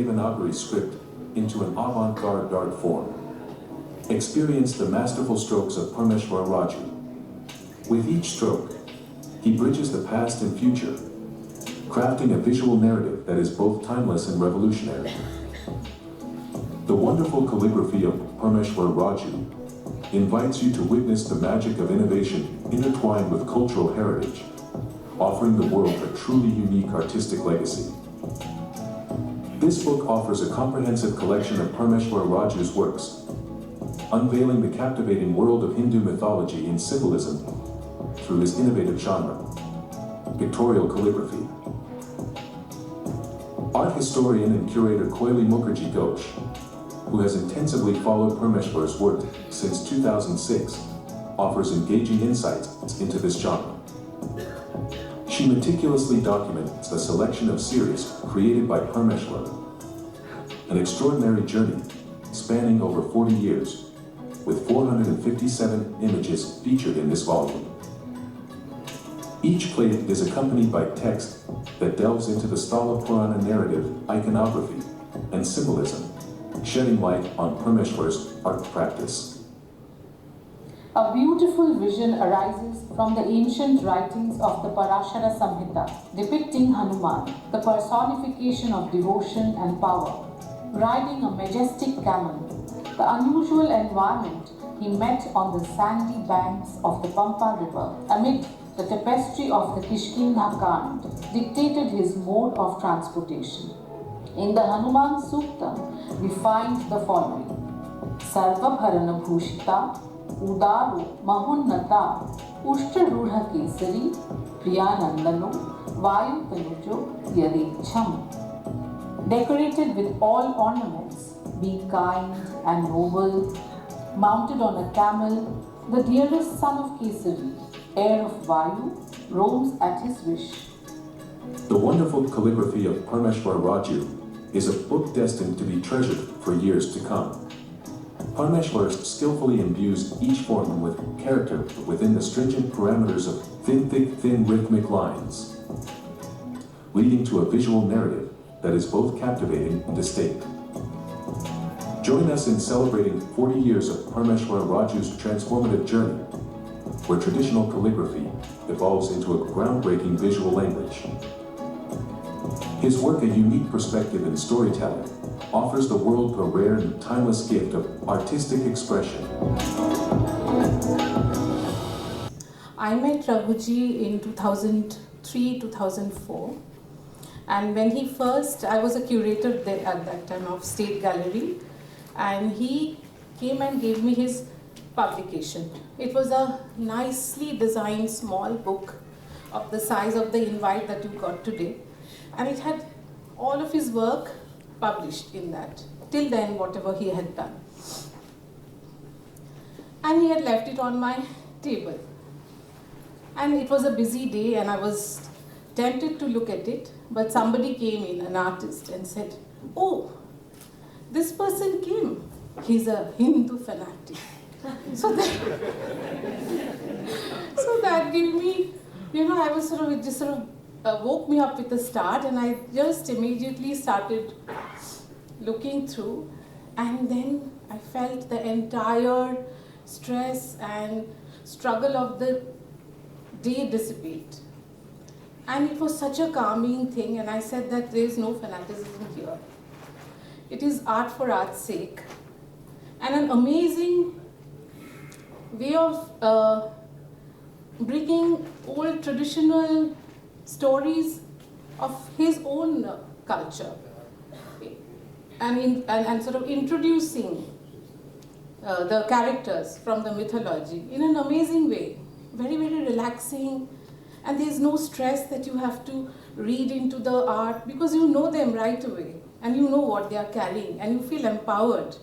Devanagari script into an avant-garde art form. Experience the masterful strokes of Parameshwar Raju. With each stroke, he bridges the past and future, crafting a visual narrative that is both timeless and revolutionary. The wonderful calligraphy of Parameshwar Raju invites you to witness the magic of innovation intertwined with cultural heritage, offering the world a truly unique artistic legacy. This book offers a comprehensive collection of Parameshwar Raju's works, unveiling the captivating world of Hindu mythology and symbolism through his innovative genre, pictorial calligraphy. Art historian and curator Koili Mukherjee Ghosh, who has intensively followed Parameshwar's work since 2006, offers engaging insights into this genre. She meticulously documents the selection of series created by Parameshwar, an extraordinary journey spanning over 40 years, with 457 images featured in this volume. Each plate is accompanied by text that delves into the Sthala Purana narrative, iconography, and symbolism, shedding light on Parameshwar's art practice. A beautiful vision arises from the ancient writings of the Parashara Samhita, depicting Hanuman, the personification of devotion and power, riding a majestic camel. The unusual environment he met on the sandy banks of the Pampa River, amid the tapestry of the Kishkindha Kand, dictated his mode of transportation. In the Hanuman Sukta, we find the following: Sarva Bharana Bhushita, Udaru Mahunnata, Ushtrarudha Kesari, Priyanandano, Vayu Tanujo, Yadecham. Decorated with all ornaments, be kind and noble, mounted on a camel, the dearest son of Kesari, heir of Vayu, roams at his wish. The wonderful calligraphy of Parameshwar Raju is a book destined to be treasured for years to come. Parameshwar skillfully imbues each form with character within the stringent parameters of thin rhythmic lines, leading to a visual narrative that is both captivating and distinct. Join us in celebrating 40 years of Parameshwar Raju's transformative journey, where traditional calligraphy evolves into a groundbreaking visual language. His work, a unique perspective in storytelling, offers the world a rare and timeless gift of artistic expression. I met Raghuji in 2003-2004, and when he first, I was a curator there at that time of State Gallery, and he came and gave me his publication. It was a nicely designed small book of the size of the invite that you got today, and it had all of his work published in that, till then whatever he had done. And he had left it on my table. And it was a busy day and I was tempted to look at it, but somebody came in, an artist, and said, "Oh, this person came. He's a Hindu fanatic." So that gave me, I was it just woke me up with a start, and I just immediately started looking through, and then I felt the entire stress and struggle of the day dissipate. And it was such a calming thing, and I said that there is no fanaticism here. It is art for art's sake, and an amazing way of bringing old traditional stories of his own culture and sort of introducing the characters from the mythology in an amazing way, very, very relaxing, and there's no stress that you have to read into the art because you know them right away and you know what they are carrying and you feel empowered.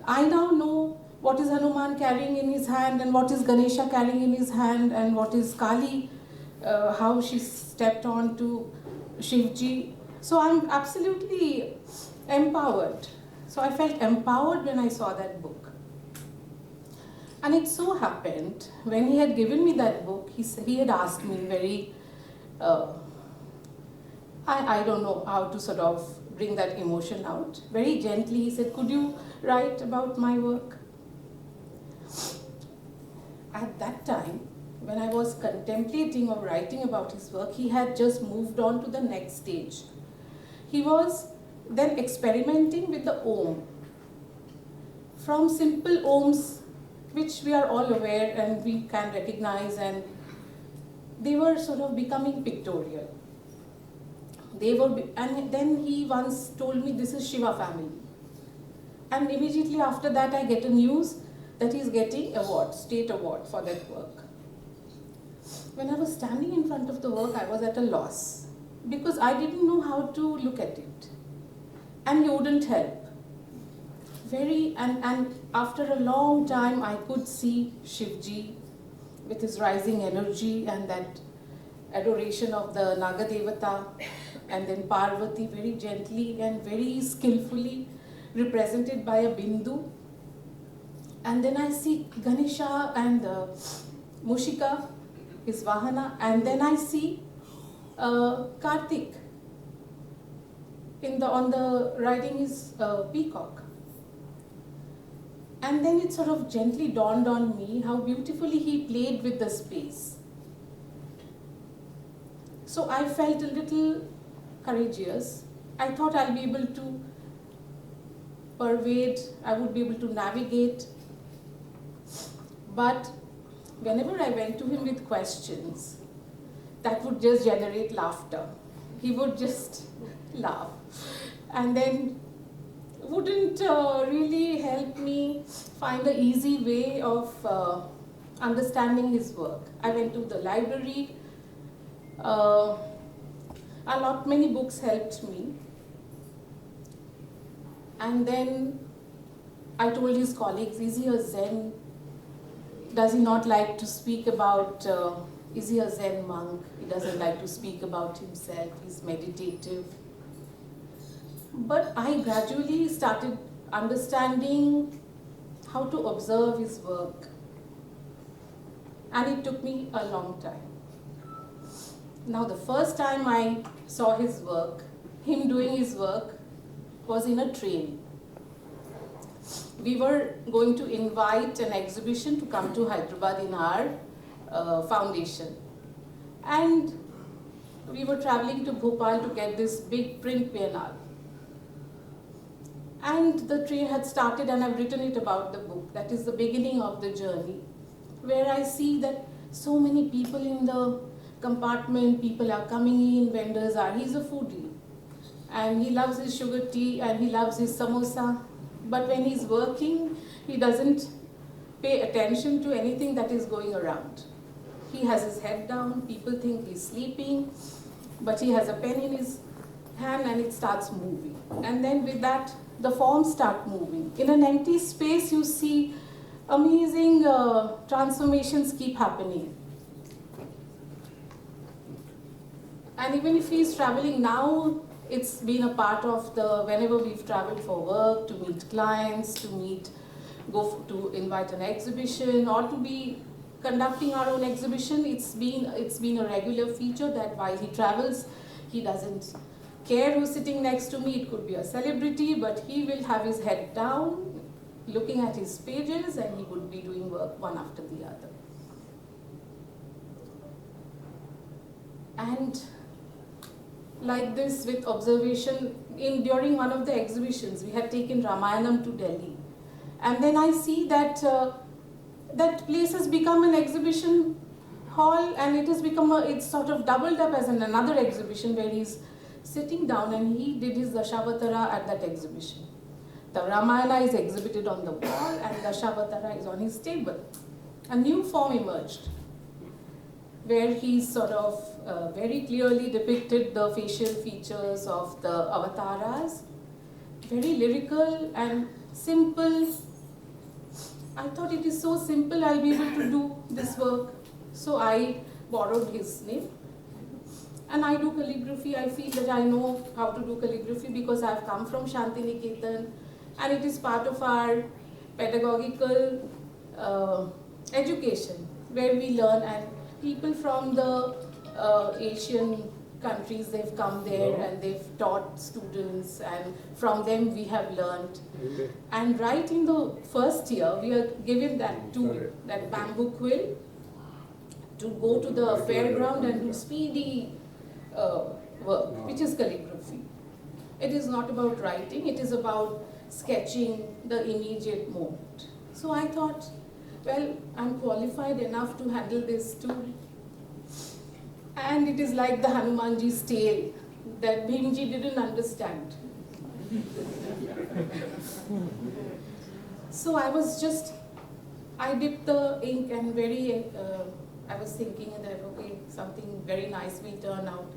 I now know what is Hanuman carrying in his hand and what is Ganesha carrying in his hand and what is Kali, how she stepped on to Shivji. So I'm absolutely empowered. So I felt empowered when I saw that book. And it so happened, when he had given me that book, he had asked me very, I don't know how to sort of bring that emotion out. Very gently he said, "Could you write about my work?" At that time, when I was contemplating or writing about his work, he had just moved on to the next stage. He was then experimenting with the Om. From simple Oms, which we are all aware and we can recognize, and they were sort of becoming pictorial. And then he once told me, "This is Shiva family." And immediately after that, I get a news that he's getting award, state award for that work. When I was standing in front of the work, I was at a loss because I didn't know how to look at it. And he wouldn't help. And after a long time, I could see Shivji with his rising energy and that adoration of the Nagadevata, and then Parvati very gently and very skillfully represented by a Bindu. And then I see Ganesha and Mushika, his Vahana, and then I see Kartik on the riding his peacock. And then it sort of gently dawned on me how beautifully he played with the space. So I felt a little courageous. I thought I'll be able to pervade, I would be able to navigate. But whenever I went to him with questions, that would just generate laughter. He would just laugh. And then wouldn't really help me find an easy way of understanding his work. I went to the library. Many books helped me. And then I told his colleagues, "Is he a Zen? Does he not like to speak about, is he a Zen monk? He doesn't like to speak about himself, he's meditative." But I gradually started understanding how to observe his work. And it took me a long time. Now, the first time I saw his work, him doing his work, was in a train. We were going to invite an exhibition to come to Hyderabad in our foundation. And we were traveling to Bhopal to get this big print biennale. And the train had started, and I've written it about the book. That is the beginning of the journey, where I see that so many people in the compartment, people are coming in, vendors are. He's a foodie, and he loves his sugar tea, and he loves his samosa. But when he's working, he doesn't pay attention to anything that is going around. He has his head down, people think he's sleeping, but he has a pen in his hand and it starts moving. And then with that, the forms start moving. In an empty space, you see amazing transformations keep happening. And even if he's traveling now, it's been a part of whenever we've traveled for work, to meet clients, to invite an exhibition, or to be conducting our own exhibition. It's been a regular feature that while he travels, he doesn't care who's sitting next to me. It could be a celebrity, but he will have his head down, looking at his pages, and he would be doing work one after the other. And like this, with observation, during one of the exhibitions, we had taken Ramayanam to Delhi. And then I see that that place has become an exhibition hall, and it's sort of doubled up as another exhibition where he's sitting down, and he did his Dashavatara at that exhibition. The Ramayana is exhibited on the wall, and Dashavatara is on his table. A new form emerged, where he sort of very clearly depicted the facial features of the avatars. Very lyrical and simple. I thought, it is so simple, I'll be able to do this work. So I borrowed his name. And I do calligraphy. I feel that I know how to do calligraphy because I've come from Shantiniketan, and it is part of our pedagogical education, where we learn, and people from the Asian countries. They've come there and they've taught students, and from them we have learned. And right in the first year, we are given that tool, that bamboo quill, to go to the fairground and do speedy work, which is calligraphy. It is not about writing, it is about sketching the immediate moment. So I thought, well, I'm qualified enough to handle this tool. And it is like the Hanumanji's tale that Bhimji didn't understand. So I dipped the ink and I was thinking that, okay, something very nice will turn out.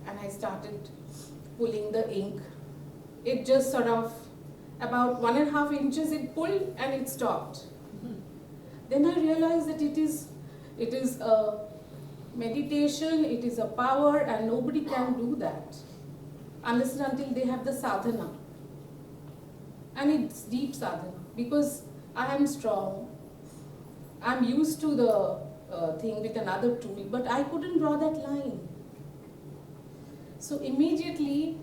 And I started pulling the ink. It just sort of, about 1.5 inches it pulled and it stopped. Then I realized that it is a meditation, it is a power, and nobody can do that unless and until they have the sadhana. And it's deep sadhana, because I am strong. I'm used to the thing with another tool, but I couldn't draw that line. So immediately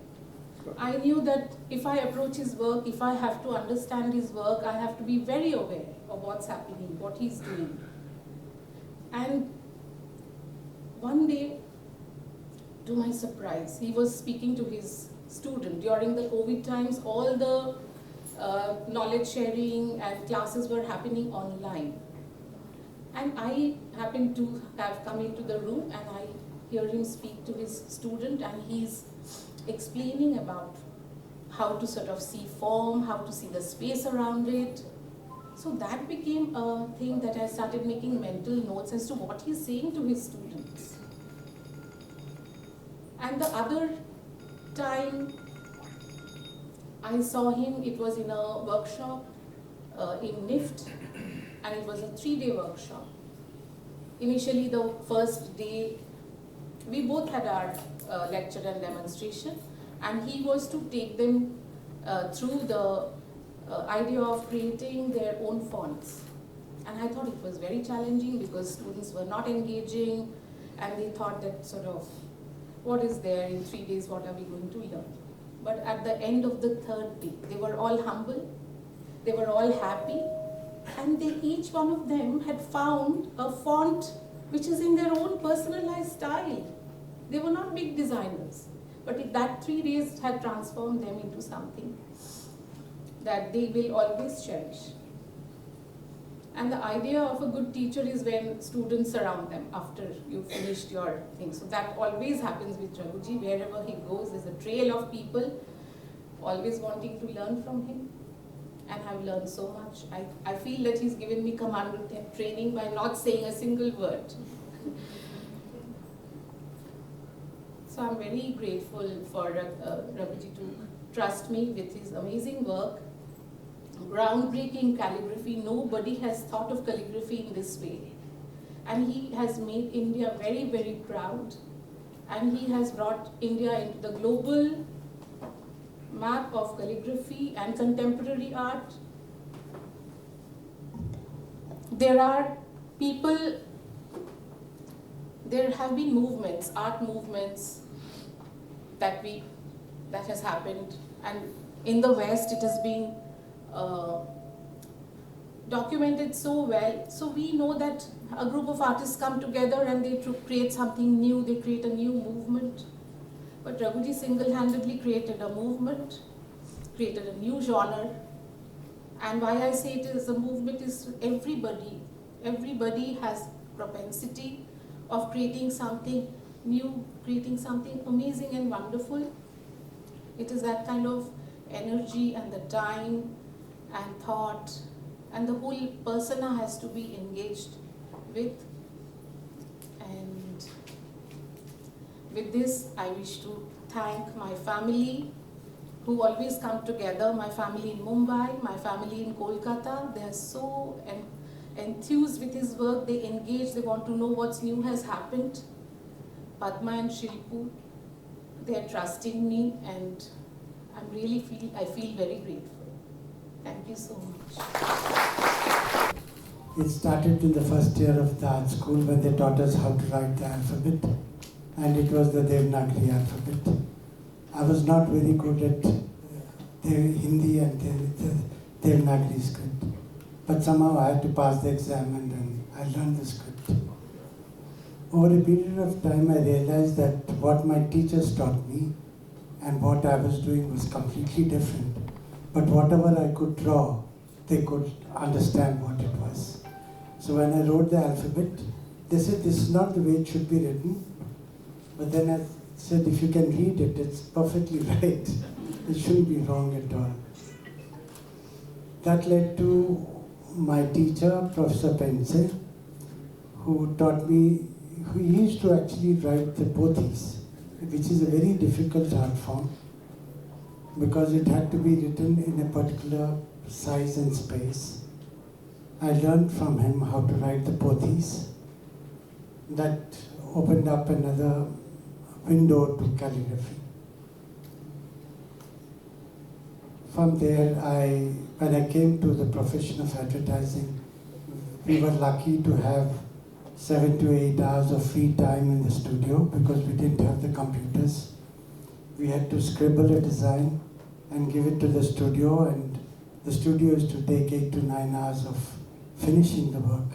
I knew that if I approach his work, if I have to understand his work, I have to be very aware of what's happening, what he's doing. And one day, to my surprise, he was speaking to his student. During the COVID times, all the knowledge sharing and classes were happening online. And I happened to have come into the room and I hear him speak to his student, and he's explaining about how to sort of see form, how to see the space around it. So that became a thing that I started making mental notes as to what he's saying to his students. And the other time I saw him, it was in a workshop in NIFT, and it was a 3-day workshop. Initially, the first day, we both had our lecture and demonstration, and he was to take them through the idea of creating their own fonts. And I thought it was very challenging because students were not engaging, and they thought that sort of, what is there in 3 days, what are we going to learn? But at the end of the 3rd day, they were all humble, they were all happy, and each one of them had found a font which is in their own personalized style. They were not big designers, but that 3 days had transformed them into something that they will always cherish. And the idea of a good teacher is when students surround them after you've finished your thing. So that always happens with Raghuji. Wherever he goes, there's a trail of people always wanting to learn from him. And I've learned so much. I feel that he's given me commando training by not saying a single word. So I'm very grateful for Raghuji to trust me with his amazing work. Groundbreaking calligraphy. Nobody has thought of calligraphy in this way. And he has made India very, very proud. And he has brought India into the global map of calligraphy and contemporary art. There are people, there have been movements, art movements that has happened, and in the West it has been documented so well. So we know that a group of artists come together and they create something new, they create a new movement. But Raghuji single-handedly created a movement, created a new genre. And why I say it is a movement is everybody has propensity of creating something new, creating something amazing and wonderful. It is that kind of energy and the time and thought, and the whole persona has to be engaged with. And with this, I wish to thank my family who always come together, my family in Mumbai, my family in Kolkata. They are so enthused with his work, they engage, they want to know what's new has happened. Padma and Shilpu, they are trusting me, and I feel very grateful. Thank you so much. It started in the first year of the art school when they taught us how to write the alphabet. and it was the Devanagari alphabet. I was not very good at the Hindi and the Devanagari script, but somehow I had to pass the exam and then I learned the script. Over a period of time, I realized that what my teachers taught me and what I was doing was completely different. But whatever I could draw, they could understand what it was. So when I wrote the alphabet, they said this is not the way it should be written. But then I said, if you can read it, it's perfectly right. It shouldn't be wrong at all. That led to my teacher, Professor Pense, who taught me, who used to actually write the pothis, which is a very difficult art form because it had to be written in a particular size and space. I learned from him how to write the pothis. That opened up another window to calligraphy. From there, when I came to the profession of advertising, we were lucky to have 7 to 8 hours of free time in the studio because we didn't have the computers. We had to scribble a design and give it to the studio, and the studio is to take 8 to 9 hours of finishing the work.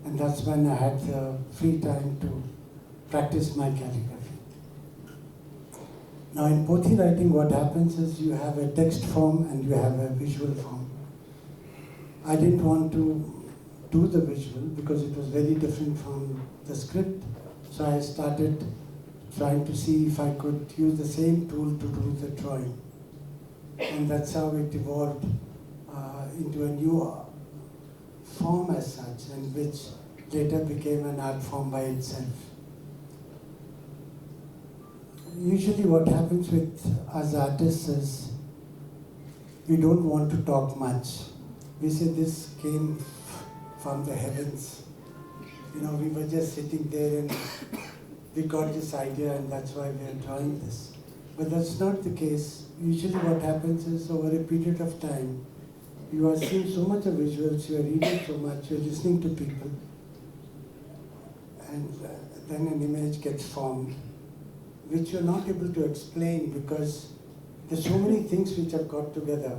And that's when I had the free time to practice my calligraphy. Now in pothi writing, what happens is you have a text form and you have a visual form. I didn't want to do the visual because it was very different from the script. So I started trying to see if I could use the same tool to do the drawing. And that's how it evolved into a new form as such, and which later became an art form by itself. Usually what happens with us artists is we don't want to talk much. We say this came from the heavens. You know, we were just sitting there and we got this idea and that's why we are drawing this. But that's not the case. Usually what happens is over a period of time, you are seeing so much of visuals, you are reading so much, you are listening to people, and then an image gets formed, which you're not able to explain because there's so many things which have got together.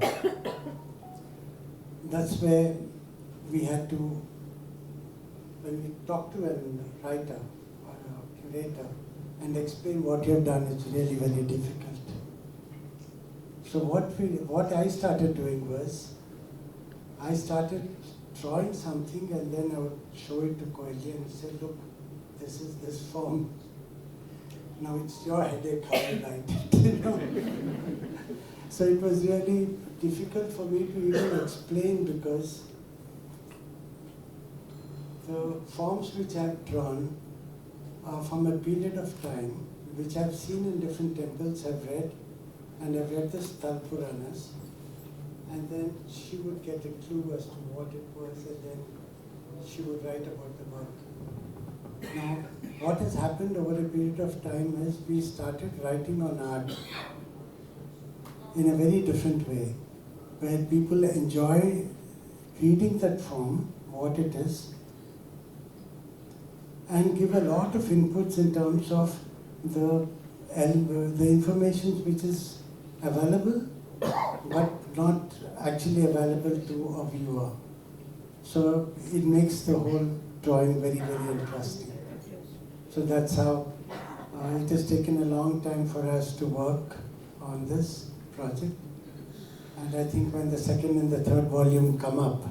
That's where we had to, when we talk to a writer or a curator and explain what you have done, it's really very difficult. So what I started doing was, I started drawing something and then I would show it to Coeli and say, look, this is this form. Now it's your headache how you write it. You know? So it was really difficult for me to even explain because the forms which I've drawn are from a period of time which I've seen in different temples, I've read, and I've read the Sthal Puranas, and then she would get a clue as to what it was, and then she would write about the work. Now, what has happened over a period of time is we started writing on art in a very different way, where people enjoy reading that form, what it is, and give a lot of inputs in terms of the information which is available, but not actually available to a viewer. So it makes the whole drawing very, very interesting. So that's how it has taken a long time for us to work on this project. And I think when the second and the third volume come up,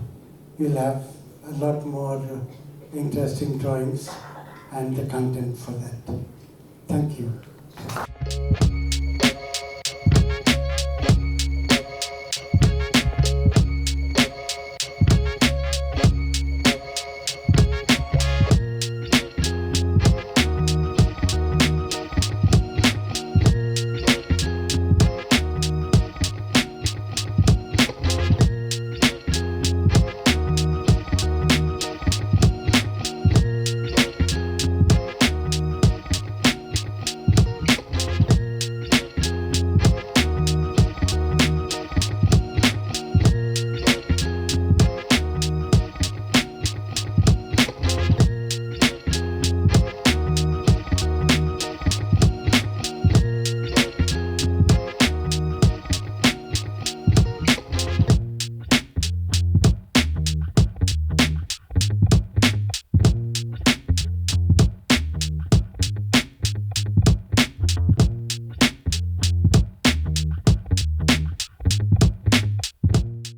we'll have a lot more interesting drawings and the content for that. Thank you.